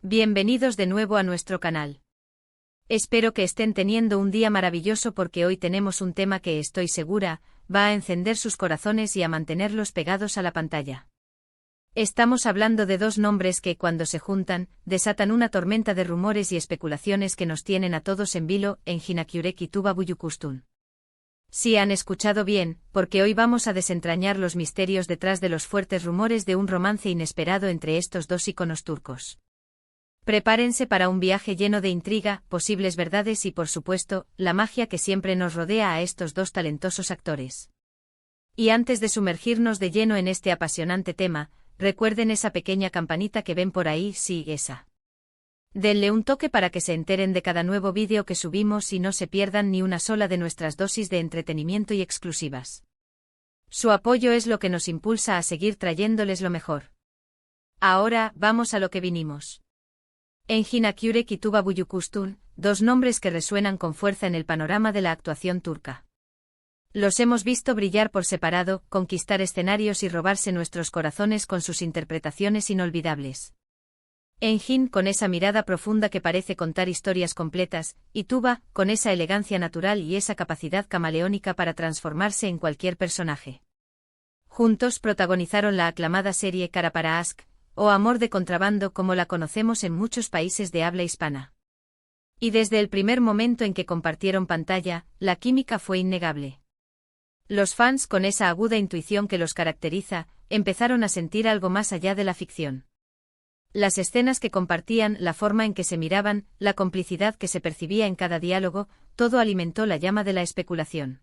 Bienvenidos de nuevo a nuestro canal. Espero que estén teniendo un día maravilloso porque hoy tenemos un tema que estoy segura va a encender sus corazones y a mantenerlos pegados a la pantalla. Estamos hablando de dos nombres que, cuando se juntan, desatan una tormenta de rumores y especulaciones que nos tienen a todos en vilo, Engin Akyurek y Tuba Büyüküstün. Sí han escuchado bien, porque hoy vamos a desentrañar los misterios detrás de los fuertes rumores de un romance inesperado entre estos dos íconos turcos. Prepárense para un viaje lleno de intriga, posibles verdades y, por supuesto, la magia que siempre nos rodea a estos dos talentosos actores. Y antes de sumergirnos de lleno en este apasionante tema, recuerden esa pequeña campanita que ven por ahí, sí, esa. Denle un toque para que se enteren de cada nuevo vídeo que subimos y no se pierdan ni una sola de nuestras dosis de entretenimiento y exclusivas. Su apoyo es lo que nos impulsa a seguir trayéndoles lo mejor. Ahora, vamos a lo que vinimos. Engin Akyurek y Tuba Büyüküstün, dos nombres que resuenan con fuerza en el panorama de la actuación turca. Los hemos visto brillar por separado, conquistar escenarios y robarse nuestros corazones con sus interpretaciones inolvidables. Engin con esa mirada profunda que parece contar historias completas, y Tuba con esa elegancia natural y esa capacidad camaleónica para transformarse en cualquier personaje. Juntos protagonizaron la aclamada serie Kara para Aşk, o Amor de contrabando como la conocemos en muchos países de habla hispana. Y desde el primer momento en que compartieron pantalla, la química fue innegable. Los fans, con esa aguda intuición que los caracteriza, empezaron a sentir algo más allá de la ficción. Las escenas que compartían, la forma en que se miraban, la complicidad que se percibía en cada diálogo, todo alimentó la llama de la especulación.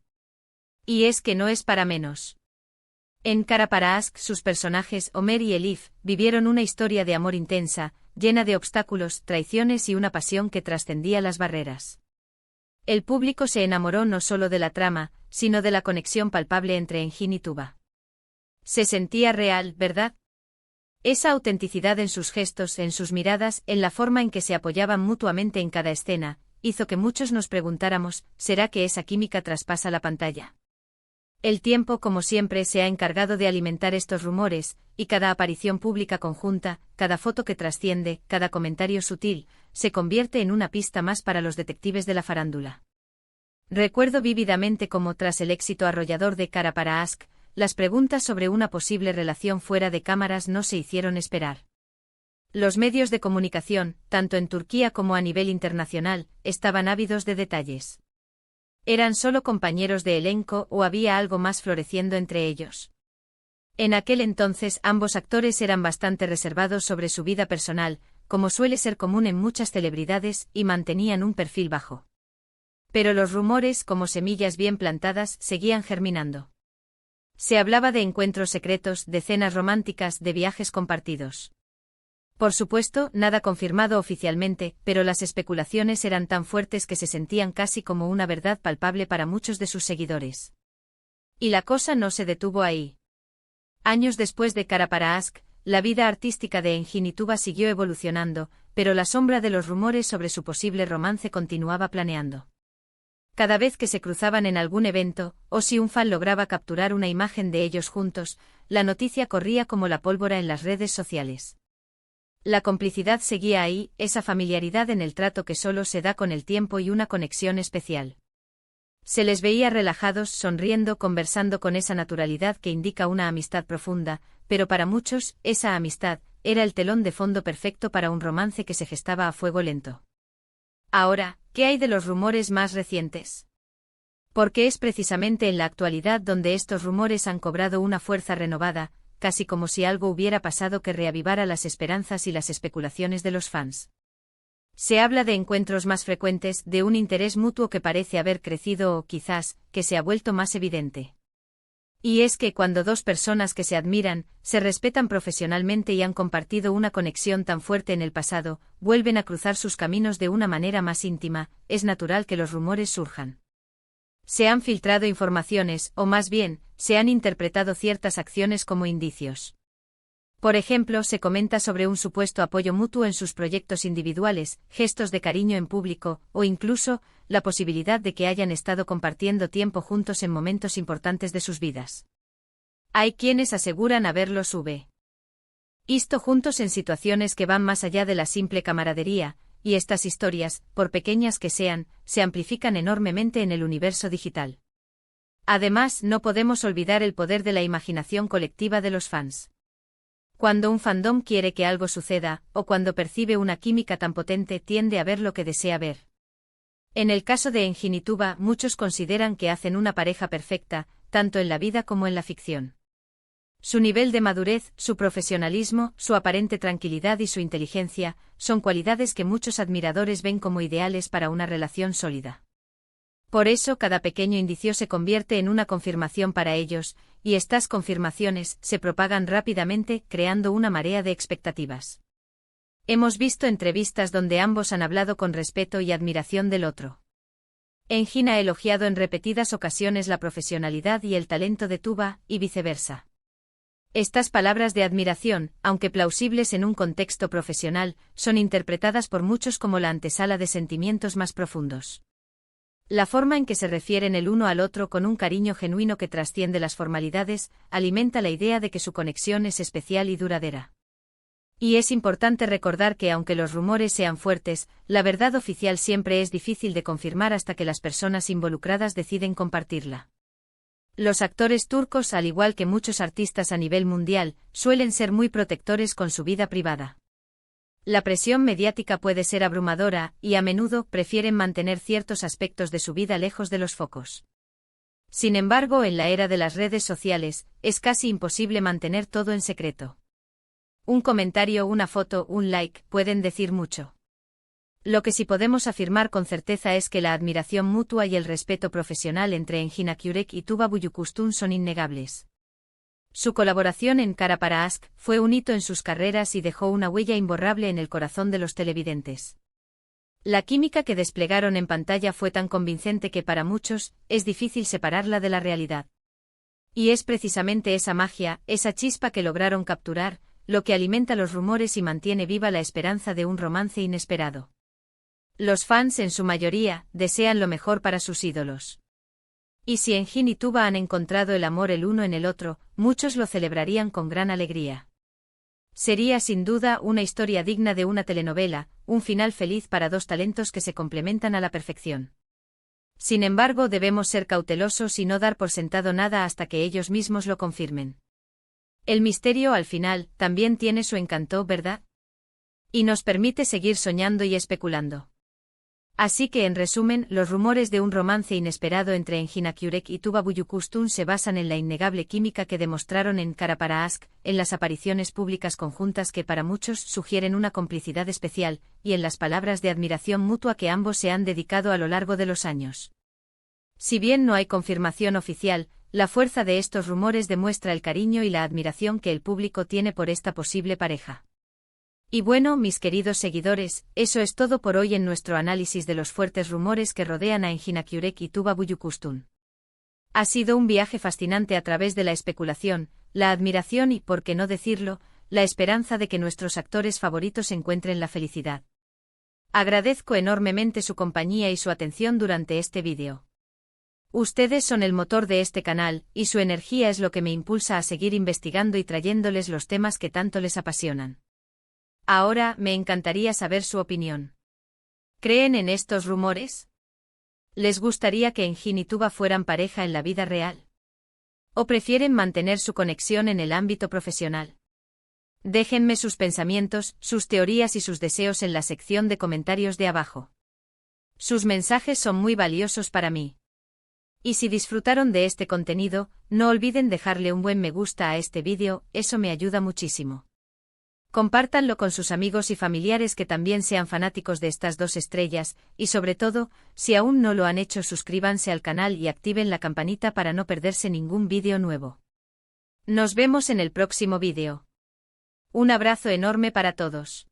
Y es que no es para menos. En Kara para Aşk, sus personajes, Ömer y Elif, vivieron una historia de amor intensa, llena de obstáculos, traiciones y una pasión que trascendía las barreras. El público se enamoró no solo de la trama, sino de la conexión palpable entre Engin y Tuba. Se sentía real, ¿verdad? Esa autenticidad en sus gestos, en sus miradas, en la forma en que se apoyaban mutuamente en cada escena, hizo que muchos nos preguntáramos, ¿será que esa química traspasa la pantalla? El tiempo, como siempre, se ha encargado de alimentar estos rumores, y cada aparición pública conjunta, cada foto que trasciende, cada comentario sutil, se convierte en una pista más para los detectives de la farándula. Recuerdo vívidamente cómo, tras el éxito arrollador de Kara para Aşk, las preguntas sobre una posible relación fuera de cámaras no se hicieron esperar. Los medios de comunicación, tanto en Turquía como a nivel internacional, estaban ávidos de detalles. ¿Eran solo compañeros de elenco o había algo más floreciendo entre ellos? En aquel entonces ambos actores eran bastante reservados sobre su vida personal, como suele ser común en muchas celebridades, y mantenían un perfil bajo. Pero los rumores, como semillas bien plantadas, seguían germinando. Se hablaba de encuentros secretos, de cenas románticas, de viajes compartidos. Por supuesto, nada confirmado oficialmente, pero las especulaciones eran tan fuertes que se sentían casi como una verdad palpable para muchos de sus seguidores. Y la cosa no se detuvo ahí. Años después de Kara para Aşk, la vida artística de Engin y Tuba siguió evolucionando, pero la sombra de los rumores sobre su posible romance continuaba planeando. Cada vez que se cruzaban en algún evento, o si un fan lograba capturar una imagen de ellos juntos, la noticia corría como la pólvora en las redes sociales. La complicidad seguía ahí, esa familiaridad en el trato que solo se da con el tiempo y una conexión especial. Se les veía relajados, sonriendo, conversando con esa naturalidad que indica una amistad profunda, pero para muchos, esa amistad era el telón de fondo perfecto para un romance que se gestaba a fuego lento. Ahora, ¿qué hay de los rumores más recientes? Porque es precisamente en la actualidad donde estos rumores han cobrado una fuerza renovada, casi como si algo hubiera pasado que reavivara las esperanzas y las especulaciones de los fans. Se habla de encuentros más frecuentes, de un interés mutuo que parece haber crecido o, quizás, que se ha vuelto más evidente. Y es que cuando dos personas que se admiran, se respetan profesionalmente y han compartido una conexión tan fuerte en el pasado, vuelven a cruzar sus caminos de una manera más íntima, es natural que los rumores surjan. Se han filtrado informaciones, o más bien, se han interpretado ciertas acciones como indicios. Por ejemplo, se comenta sobre un supuesto apoyo mutuo en sus proyectos individuales, gestos de cariño en público, o incluso, la posibilidad de que hayan estado compartiendo tiempo juntos en momentos importantes de sus vidas. Hay quienes aseguran haberlos Isto juntos en situaciones que van más allá de la simple camaradería, y estas historias, por pequeñas que sean, se amplifican enormemente en el universo digital. Además, no podemos olvidar el poder de la imaginación colectiva de los fans. Cuando un fandom quiere que algo suceda, o cuando percibe una química tan potente, tiende a ver lo que desea ver. En el caso de Enjin y Tuba, muchos consideran que hacen una pareja perfecta, tanto en la vida como en la ficción. Su nivel de madurez, su profesionalismo, su aparente tranquilidad y su inteligencia, son cualidades que muchos admiradores ven como ideales para una relación sólida. Por eso cada pequeño indicio se convierte en una confirmación para ellos, y estas confirmaciones se propagan rápidamente, creando una marea de expectativas. Hemos visto entrevistas donde ambos han hablado con respeto y admiración del otro. Enjin ha elogiado en repetidas ocasiones la profesionalidad y el talento de Tuba, y viceversa. Estas palabras de admiración, aunque plausibles en un contexto profesional, son interpretadas por muchos como la antesala de sentimientos más profundos. La forma en que se refieren el uno al otro con un cariño genuino que trasciende las formalidades, alimenta la idea de que su conexión es especial y duradera. Y es importante recordar que aunque los rumores sean fuertes, la verdad oficial siempre es difícil de confirmar hasta que las personas involucradas deciden compartirla. Los actores turcos, al igual que muchos artistas a nivel mundial, suelen ser muy protectores con su vida privada. La presión mediática puede ser abrumadora, y a menudo prefieren mantener ciertos aspectos de su vida lejos de los focos. Sin embargo, en la era de las redes sociales, es casi imposible mantener todo en secreto. Un comentario, una foto, un like, pueden decir mucho. Lo que sí podemos afirmar con certeza es que la admiración mutua y el respeto profesional entre Enjin Akyurek y Tuba Büyüküstün son innegables. Su colaboración en Kara para Aşk fue un hito en sus carreras y dejó una huella imborrable en el corazón de los televidentes. La química que desplegaron en pantalla fue tan convincente que para muchos es difícil separarla de la realidad. Y es precisamente esa magia, esa chispa que lograron capturar, lo que alimenta los rumores y mantiene viva la esperanza de un romance inesperado. Los fans, en su mayoría, desean lo mejor para sus ídolos. Y si Enjin y Tuba han encontrado el amor el uno en el otro, muchos lo celebrarían con gran alegría. Sería sin duda una historia digna de una telenovela, un final feliz para dos talentos que se complementan a la perfección. Sin embargo, debemos ser cautelosos y no dar por sentado nada hasta que ellos mismos lo confirmen. El misterio al final también tiene su encanto, ¿verdad? Y nos permite seguir soñando y especulando. Así que en resumen, los rumores de un romance inesperado entre Enjin Akyurek y Tuba Büyüküstün se basan en la innegable química que demostraron en Kara para Aşk, en las apariciones públicas conjuntas que para muchos sugieren una complicidad especial, y en las palabras de admiración mutua que ambos se han dedicado a lo largo de los años. Si bien no hay confirmación oficial, la fuerza de estos rumores demuestra el cariño y la admiración que el público tiene por esta posible pareja. Y bueno, mis queridos seguidores, eso es todo por hoy en nuestro análisis de los fuertes rumores que rodean a Enjin Akyurek y Tuba Büyüküstün. Ha sido un viaje fascinante a través de la especulación, la admiración y, por qué no decirlo, la esperanza de que nuestros actores favoritos encuentren la felicidad. Agradezco enormemente su compañía y su atención durante este vídeo. Ustedes son el motor de este canal, y su energía es lo que me impulsa a seguir investigando y trayéndoles los temas que tanto les apasionan. Ahora, me encantaría saber su opinión. ¿Creen en estos rumores? ¿Les gustaría que Enjin y Tuba fueran pareja en la vida real? ¿O prefieren mantener su conexión en el ámbito profesional? Déjenme sus pensamientos, sus teorías y sus deseos en la sección de comentarios de abajo. Sus mensajes son muy valiosos para mí. Y si disfrutaron de este contenido, no olviden dejarle un buen me gusta a este vídeo, eso me ayuda muchísimo. Compártanlo con sus amigos y familiares que también sean fanáticos de estas dos estrellas, y sobre todo, si aún no lo han hecho, suscríbanse al canal y activen la campanita para no perderse ningún vídeo nuevo. Nos vemos en el próximo vídeo. Un abrazo enorme para todos.